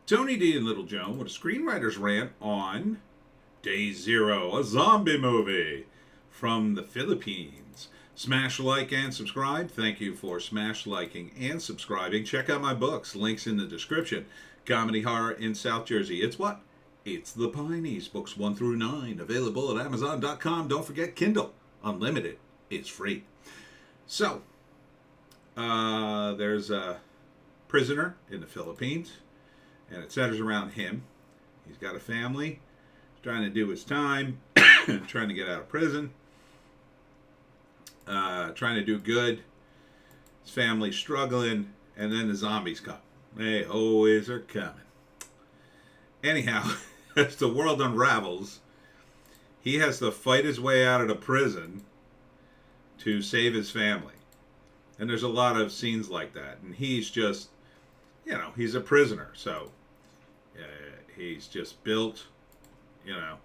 Tony D and Little Joan with a screenwriter's rant on Day Zero, a zombie movie from the Philippines. Smash like and subscribe. Thank you for smash liking and subscribing. Check out my books. Links in the description. Comedy horror in South Jersey. It's what? It's the Pineys. Books 1 through 9. Available at Amazon.com. Don't forget Kindle. Unlimited. It's free. So, there's a prisoner in the Philippines, and it centers around him. He's got a family. He's trying to do his time. Trying to get out of prison. Trying to do good. His family's struggling, and then the zombies come. They always are coming. Anyhow, as the world unravels, he has to fight his way out of the prison to save his family. And there's a lot of scenes like that. And he's just, he's a prisoner. So he's just built,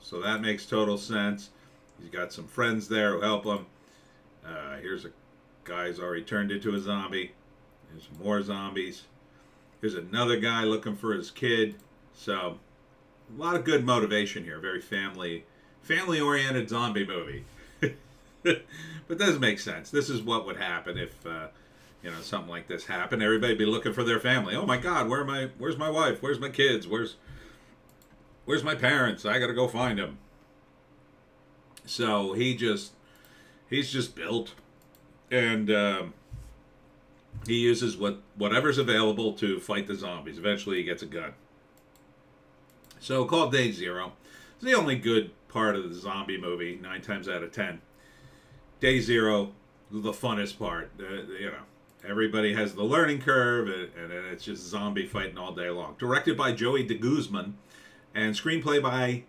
so that makes total sense. He's got some friends there who help him. Here's a guy who's already turned into a zombie. There's more zombies. Here's another guy looking for his kid. So a lot of good motivation here. Very family-oriented zombie movie. But does make sense. This is what would happen if something like this happened. Everybody'd be looking for their family. Oh my God, where's my wife? Where's my kids? Where's my parents? I gotta go find them. So he's just built, and he uses whatever's available to fight the zombies. Eventually he gets a gun. So called Day Zero. It's the only good part of the zombie movie, 9 times out of 10. Day Zero, the funnest part. Everybody has the learning curve, and it's just zombie fighting all day long. Directed by Joey De Guzman, and screenplay by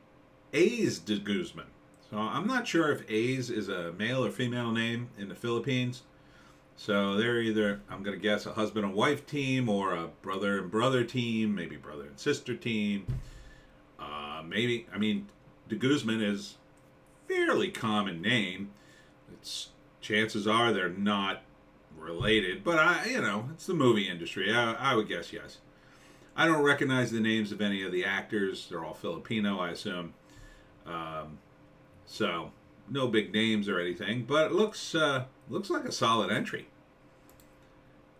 A's De Guzman. So I'm not sure if A's is a male or female name in the Philippines. So they're either, I'm going to guess, a husband and wife team, or a brother and brother team, maybe brother and sister team. De Guzman is a fairly common name. Chances are they're not related, but it's the movie industry. I would guess yes. I don't recognize the names of any of the actors. They're all Filipino, I assume. So no big names or anything, but it looks like a solid entry.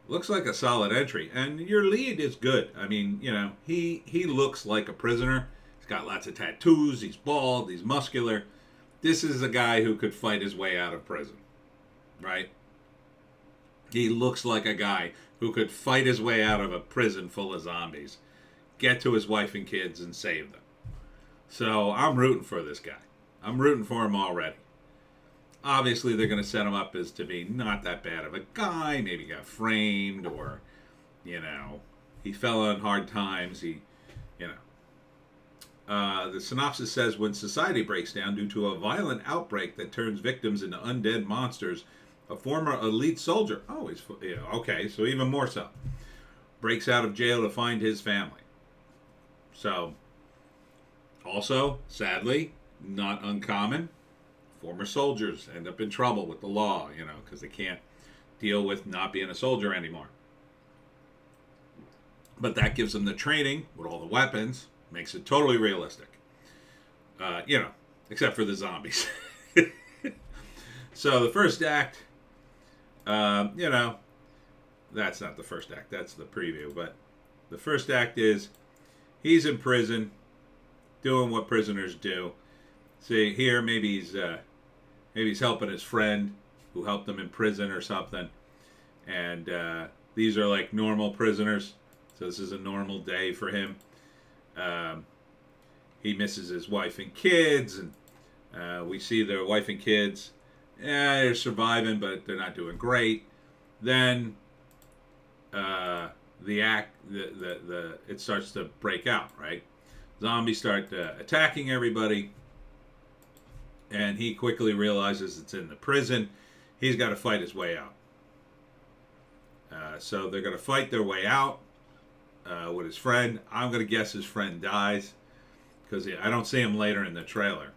Looks like a solid entry, and your lead is good. I mean, he looks like a prisoner. He's got lots of tattoos. He's bald. He's muscular. This is a guy who could fight his way out of prison, right? He looks like a guy who could fight his way out of a prison full of zombies, get to his wife and kids, and save them. So I'm rooting for this guy. I'm rooting for him already. Obviously, they're going to set him up as to be not that bad of a guy. Maybe got framed, or, he fell on hard times. The synopsis says, when society breaks down due to a violent outbreak that turns victims into undead monsters, a former elite soldier, okay, so even more so, breaks out of jail to find his family. So, also, sadly, not uncommon, former soldiers end up in trouble with the law, because they can't deal with not being a soldier anymore. But that gives them the training with all the weapons, makes it totally realistic. Except for the zombies. So the first act, that's not the first act, that's the preview, but the first act is he's in prison doing what prisoners do. See, here maybe he's helping his friend who helped him in prison or something. And these are like normal prisoners, so this is a normal day for him. He misses his wife and kids, and we see their wife and kids. They're surviving, but they're not doing great. Then it starts to break out, right? Zombies start attacking everybody, and he quickly realizes it's in the prison. He's got to fight his way out. So they're going to fight their way out with his friend. I'm going to guess his friend dies, because I don't see him later in the trailer.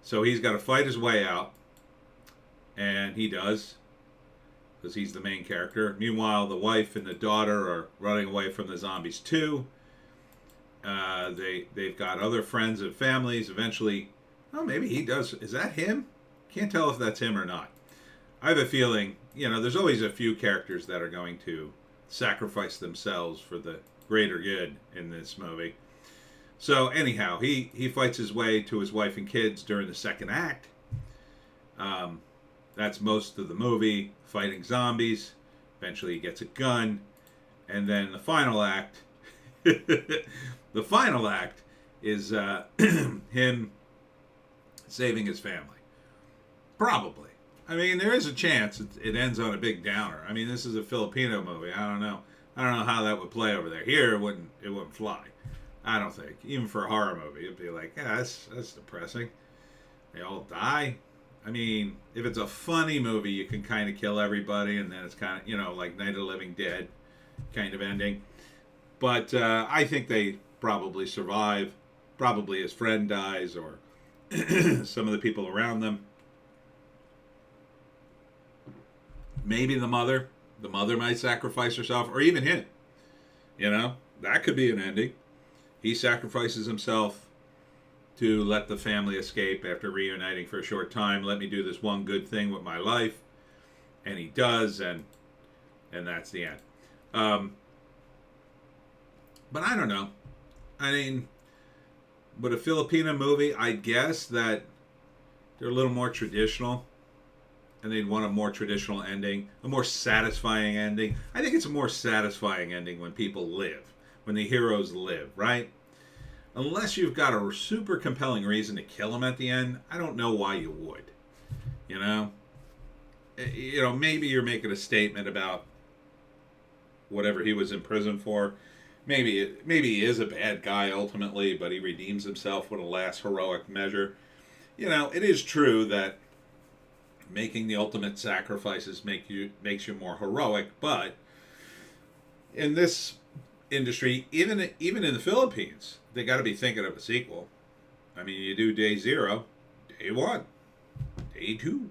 So he's got to fight his way out, and he does. because he's the main character. Meanwhile, the wife and the daughter are running away from the zombies too. They've got other friends and families. Eventually, oh, maybe he does. Is that him? Can't tell if that's him or not. I have a feeling, there's always a few characters that are going to sacrifice themselves for the greater good in this movie. So anyhow, he fights his way to his wife and kids during the second act. That's most of the movie, fighting zombies. Eventually he gets a gun. And then the final act, the final act is him saving his family. Probably. I mean, there is a chance it ends on a big downer. I mean, this is a Filipino movie. I don't know how that would play over there. Here, it wouldn't fly. I don't think. Even for a horror movie, it'd be like, yeah, that's depressing. They all die. I mean, if it's a funny movie, you can kind of kill everybody, and then it's kind of, like Night of the Living Dead kind of ending. But I think they probably survive. Probably his friend dies, or some of the people around them. Maybe the mother. The mother might sacrifice herself, or even him. That could be an ending. He sacrifices himself to let the family escape after reuniting for a short time. Let me do this one good thing with my life. And he does, and that's the end. But I don't know. I mean, with a Filipino movie, I guess that they're a little more traditional. And they'd want a more traditional ending, a more satisfying ending. I think it's a more satisfying ending when people live, when the heroes live, right? Unless you've got a super compelling reason to kill them at the end, I don't know why you would. Maybe you're making a statement about whatever he was in prison for. Maybe he is a bad guy ultimately, but he redeems himself with a last heroic measure. It is true that making the ultimate sacrifices makes you more heroic, but in this industry, even in the Philippines, they got to be thinking of a sequel. I mean, you do day 0, day 1, day 2.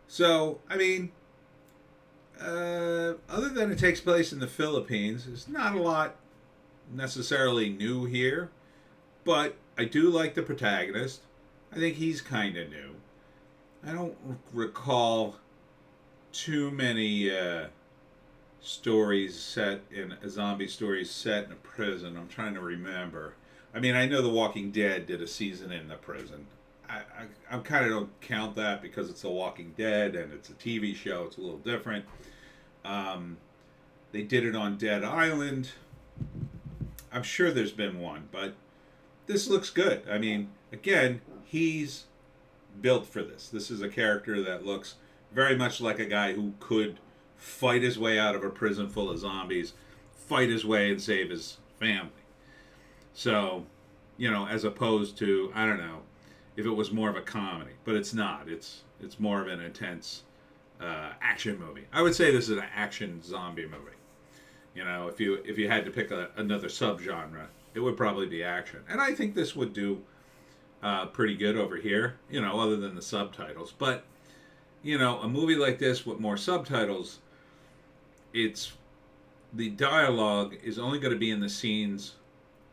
So I mean, other than it takes place in the Philippines, there's not a lot necessarily new here, but I do like the protagonist. I think he's kind of new. I don't recall too many zombie stories set in a prison. I'm trying to remember. I mean, I know The Walking Dead did a season in the prison. I kind of don't count that because it's The Walking Dead and it's a TV show. It's a little different. They did it on Dead Island. I'm sure there's been one, but this looks good. I mean, again, he's built for this. This is a character that looks very much like a guy who could fight his way out of a prison full of zombies, fight his way and save his family. So, as opposed to, I don't know, if it was more of a comedy, but it's not. It's more of an intense action movie. I would say this is an action zombie movie. If you had to pick another subgenre, it would probably be action. And I think this would do pretty good over here, other than the subtitles. But, a movie like this with more subtitles, the dialogue is only going to be in the scenes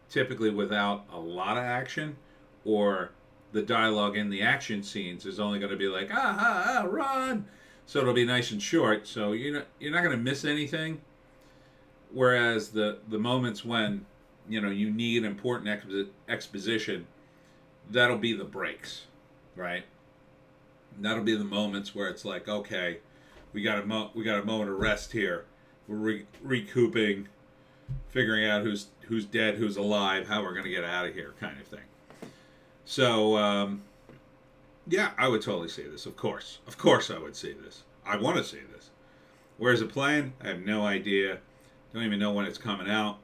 typically without a lot of action, or the dialogue in the action scenes is only going to be like, run! So it'll be nice and short, so you're not going to miss anything. Whereas the moments when, you need important exposition, that'll be the breaks, right? And that'll be the moments where it's like, okay, we got a moment of rest here. We're recouping, figuring out who's dead, who's alive, how we're going to get out of here, kind of thing. So, yeah, I would totally see this. Of course I would see this. I want to see this. Where's it playing? I have no idea. Don't even know when it's coming out.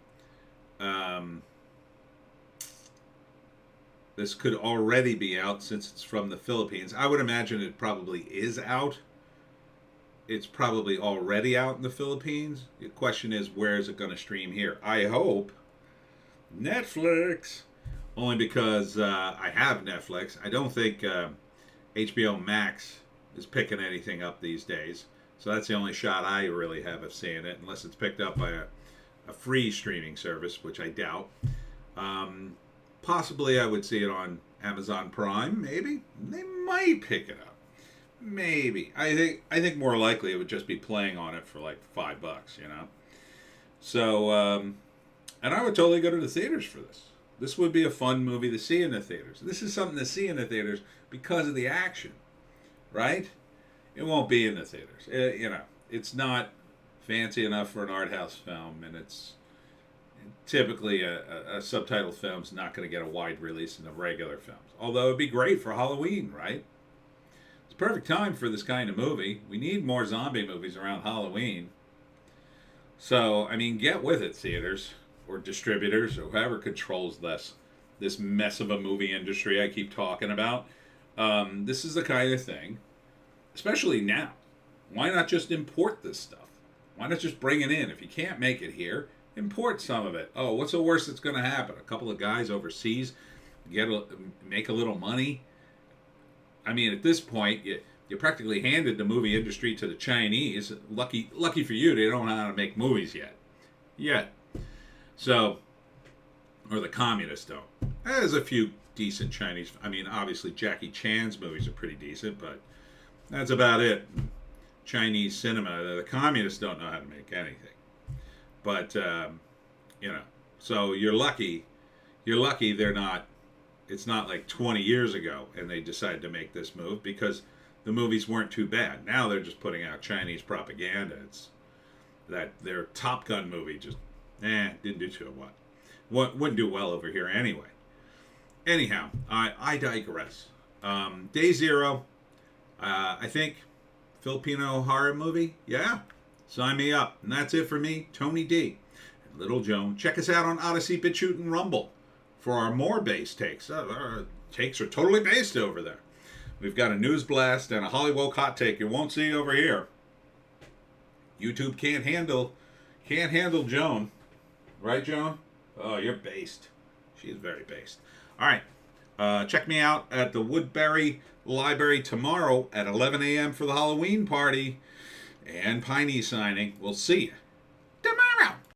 This could already be out since it's from the Philippines. I would imagine it probably is out. It's probably already out in the Philippines. The question is, where is it going to stream here? I hope Netflix. Only because I have Netflix. I don't think HBO Max is picking anything up these days. So that's the only shot I really have of seeing it, unless it's picked up by a free streaming service, which I doubt. Possibly I would see it on Amazon Prime, maybe. They might pick it up. Maybe. I think more likely it would just be playing on it for like $5, you know? So, and I would totally go to the theaters for this. This would be a fun movie to see in the theaters. This is something to see in the theaters because of the action, right? It won't be in the theaters. You know, it's not fancy enough for an art house film, and it's typically a subtitled film's not going to get a wide release in the regular films. Although it'd be great for Halloween, right? It's perfect time for this kind of movie. We need more zombie movies around Halloween. So, I mean, get with it, theaters or distributors or whoever controls this mess of a movie industry I keep talking about. This is the kind of thing, especially now. Why not just import this stuff? Why not just bring it in? If you can't make it here, import some of it. Oh, what's the worst that's going to happen? A couple of guys overseas make a little money. I mean, at this point, you practically handed the movie industry to the Chinese. Lucky for you, they don't know how to make movies yet. So, or the communists don't. There's a few decent Chinese. I mean, obviously Jackie Chan's movies are pretty decent, but that's about it. Chinese cinema, the communists don't know how to make anything. But you know, so you're lucky. You're lucky they're not. It's not like 20 years ago and they decided to make this move because the movies weren't too bad. Now they're just putting out Chinese propaganda. It's that their Top Gun movie just didn't do too well. Wouldn't do well over here anyway. Anyhow, I digress. Day Zero, I think Filipino horror movie. Yeah, sign me up. And that's it for me, Tony D. And Little Joan. Check us out on Odysee, Bitchute, and Rumble for our more base takes. Our takes are totally based over there. We've got a news blast and a Hollywoke hot take you won't see over here. YouTube can't handle Joan. Right, Joan? Oh, you're based. She is very based. All right. Check me out at the Woodbury Library tomorrow at 11 a.m. for the Halloween party and Pineys signing. We'll see you.